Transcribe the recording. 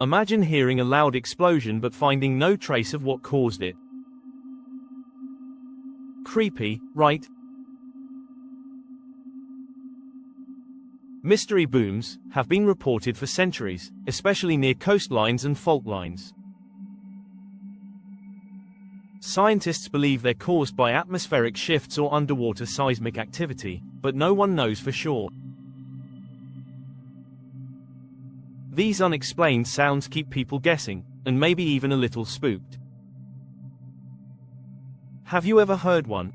Imagine hearing a loud explosion but finding no trace of what caused it. Creepy, right? Mystery booms have been reported for centuries, especially near coastlines and fault lines. Scientists believe they're caused by atmospheric shifts or underwater seismic activity, but no one knows for sure. These unexplained sounds keep people guessing, and maybe even a little spooked. Have you ever heard one?